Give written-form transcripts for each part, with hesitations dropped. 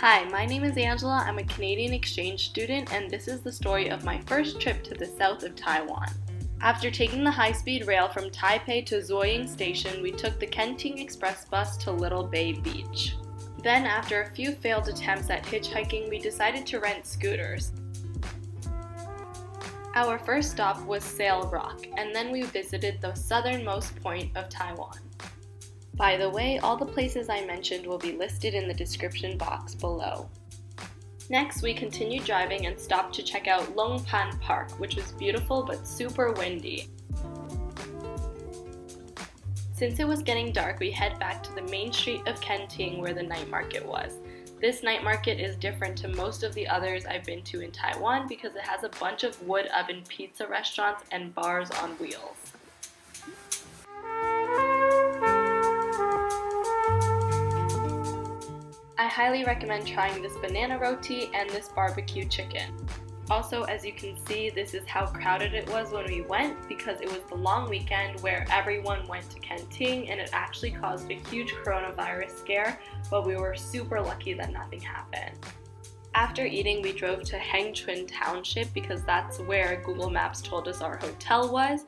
Hi, my name is Angela. I'm a Canadian exchange student, and this is the story of my first trip to the south of Taiwan. After taking the high-speed rail from Taipei to Zuoying Station, we took the Kenting Express bus to Little Bay Beach. Then, after a few failed attempts at hitchhiking, we decided to rent scooters. Our first stop was Sail Rock, and then we visited the southernmost point of Taiwan. By the way, all the places I mentioned will be listed in the description box below. Next, we continued driving and stopped to check out Longpan Park, which was beautiful but super windy. Since it was getting dark, we head back to the main street of Kenting where the night market was. This night market is different to most of the others I've been to in Taiwan because it has a bunch of wood oven pizza restaurants and bars on wheels. I highly recommend trying this banana roti and this barbecue chicken. Also, as you can see, this is how crowded it was when we went because it was the long weekend where everyone went to Kenting and it actually caused a huge coronavirus scare, but we were super lucky that nothing happened. After eating, we drove to Hengchun Township because that's where Google Maps told us our hotel was.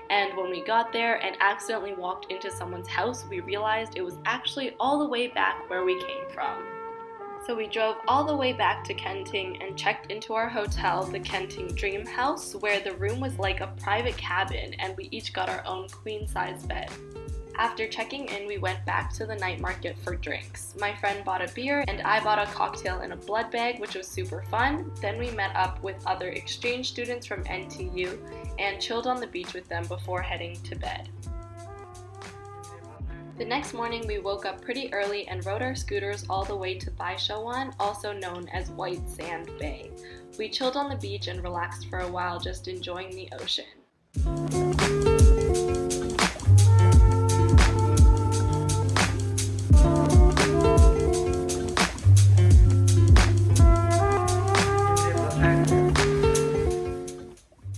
And when we got there and accidentally walked into someone's house, we realized it was actually all the way back where we came from. So we drove all the way back to Kenting and checked into our hotel, the Kenting Dream House, where the room was like a private cabin and we each got our own queen-size bed. After checking in, we went back to the night market for drinks. My friend bought a beer and I bought a cocktail in a blood bag, which was super fun. Then we met up with other exchange students from NTU and chilled on the beach with them before heading to bed. The next morning, we woke up pretty early and rode our scooters all the way to Baishawan, also known as White Sand Bay. We chilled on the beach and relaxed for a while, just enjoying the ocean.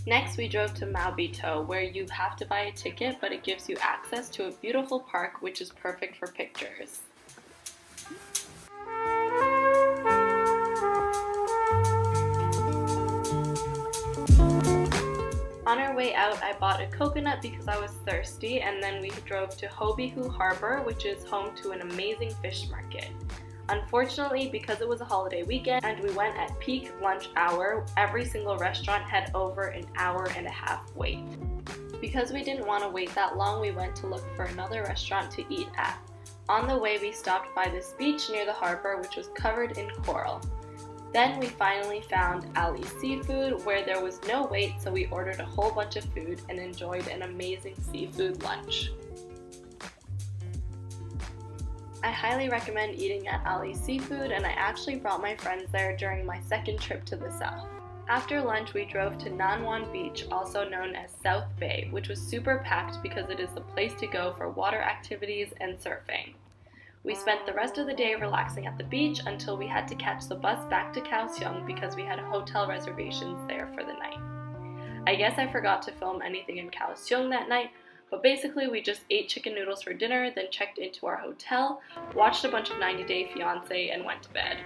Next, we drove to Maobito, where you have to buy a ticket, but it gives you access to a beautiful park, which is perfect for pictures. On our way out, I bought a coconut because I was thirsty, and then we drove to Hobihu Harbor, which is home to an amazing fish market. Unfortunately, because it was a holiday weekend and we went at peak lunch hour, every single restaurant had over an hour and a half wait. Because we didn't want to wait that long, we went to look for another restaurant to eat at. On the way, we stopped by this beach near the harbor, which was covered in coral. Then we finally found Ali Seafood, where there was no wait, so we ordered a whole bunch of food and enjoyed an amazing seafood lunch. I highly recommend eating at Ali Seafood, and I actually brought my friends there during my second trip to the south. After lunch, we drove to Nanwan Beach, also known as South Bay, which was super packed because it is the place to go for water activities and surfing. We spent the rest of the day relaxing at the beach until we had to catch the bus back to Kaohsiung because we had hotel reservations there for the night. I guess I forgot to film anything in Kaohsiung that night, but basically we just ate chicken noodles for dinner, then checked into our hotel, watched a bunch of 90 Day Fiancé, and went to bed.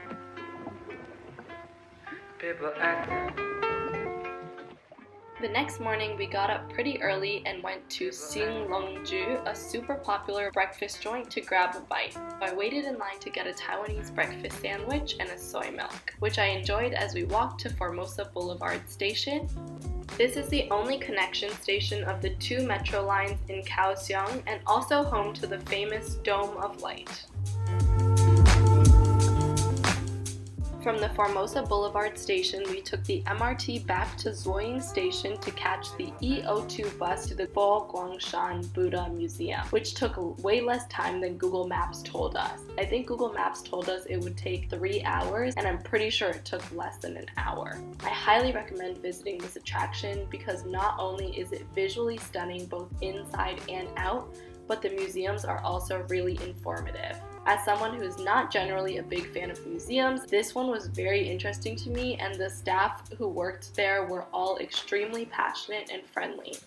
The next morning, we got up pretty early and went to Sing Longju, a super popular breakfast joint, to grab a bite. I waited in line to get a Taiwanese breakfast sandwich and a soy milk, which I enjoyed as we walked to Formosa Boulevard station. This is the only connection station of the 2 metro lines in Kaohsiung and also home to the famous Dome of Light. From the Formosa Boulevard station, we took the MRT back to Zuoying Station to catch the E02 bus to the Fo Guangshan Buddha Museum, which took way less time than Google Maps told us. I think Google Maps told us it would take 3 hours, and I'm pretty sure it took less than an hour. I highly recommend visiting this attraction because not only is it visually stunning both inside and out, but the museums are also really informative. As someone who is not generally a big fan of museums, this one was very interesting to me, and the staff who worked there were all extremely passionate and friendly.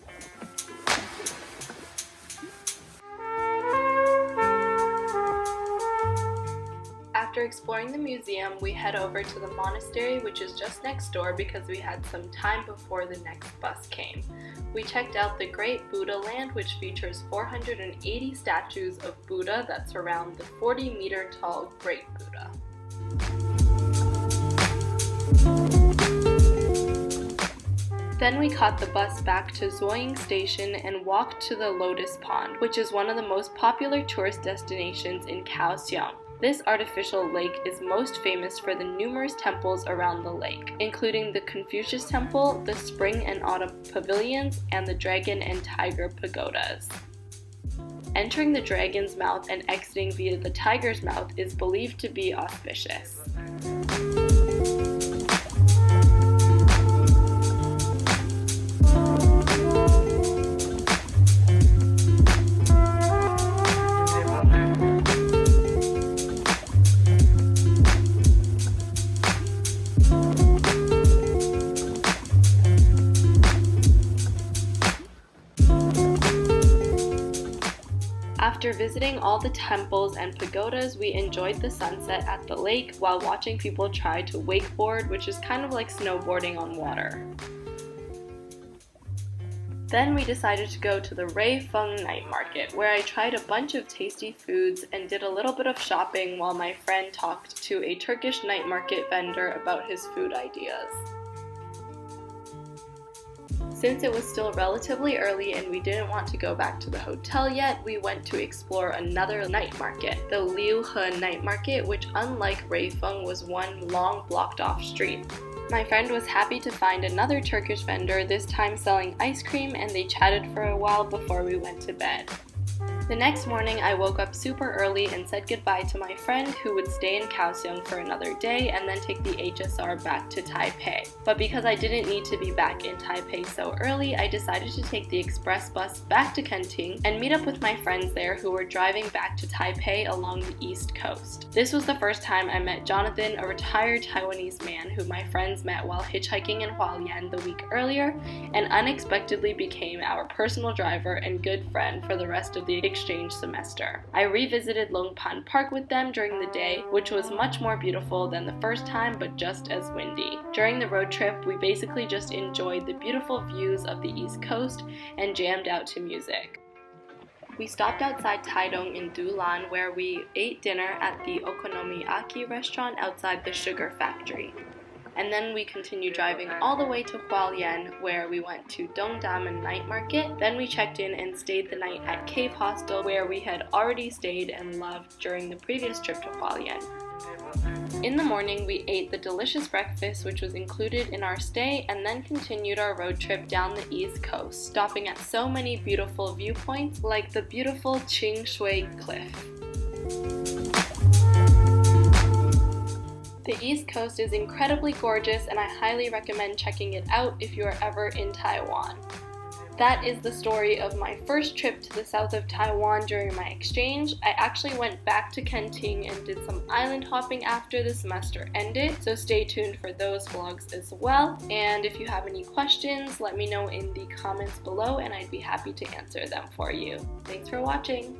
After exploring the museum, we head over to the monastery, which is just next door because we had some time before the next bus came. We checked out the Great Buddha Land, which features 480 statues of Buddha that surround the 40-meter tall Great Buddha. Then we caught the bus back to Zuoying Station and walked to the Lotus Pond, which is one of the most popular tourist destinations in Kaohsiung. This artificial lake is most famous for the numerous temples around the lake, including the Confucius Temple, the Spring and Autumn Pavilions, and the Dragon and Tiger Pagodas. Entering the Dragon's Mouth and exiting via the Tiger's Mouth is believed to be auspicious. After visiting all the temples and pagodas, we enjoyed the sunset at the lake while watching people try to wakeboard, which is kind of like snowboarding on water. Then we decided to go to the Ray Feng night market, where I tried a bunch of tasty foods and did a little bit of shopping while my friend talked to a Turkish night market vendor about his food ideas. Since it was still relatively early and we didn't want to go back to the hotel yet, we went to explore another night market, the Liuhe night market, which unlike Reifeng was one long blocked off street. My friend was happy to find another Turkish vendor, this time selling ice cream, and they chatted for a while before we went to bed. The next morning, I woke up super early and said goodbye to my friend who would stay in Kaohsiung for another day and then take the HSR back to Taipei. But because I didn't need to be back in Taipei so early, I decided to take the express bus back to Kenting and meet up with my friends there who were driving back to Taipei along the East Coast. This was the first time I met Jonathan, a retired Taiwanese man who my friends met while hitchhiking in Hualien the week earlier, and unexpectedly became our personal driver and good friend for the rest of the exchange semester. I revisited Longpan Park with them during the day, which was much more beautiful than the first time but just as windy. During the road trip, we basically just enjoyed the beautiful views of the East Coast and jammed out to music. We stopped outside Taidong in Dulan where we ate dinner at the Okonomiyaki restaurant outside the sugar factory. And then we continued driving all the way to Hualien, where we went to Dongdamen Night Market. Then we checked in and stayed the night at Cave Hostel, where we had already stayed and loved during the previous trip to Hualien. In the morning, we ate the delicious breakfast, which was included in our stay, and then continued our road trip down the East Coast, stopping at so many beautiful viewpoints, like the beautiful Qing Shui Cliff. The East Coast is incredibly gorgeous, and I highly recommend checking it out if you are ever in Taiwan. That is the story of my first trip to the south of Taiwan during my exchange. I actually went back to Kenting and did some island hopping after the semester ended, so stay tuned for those vlogs as well. And if you have any questions, let me know in the comments below and I'd be happy to answer them for you. Thanks for watching!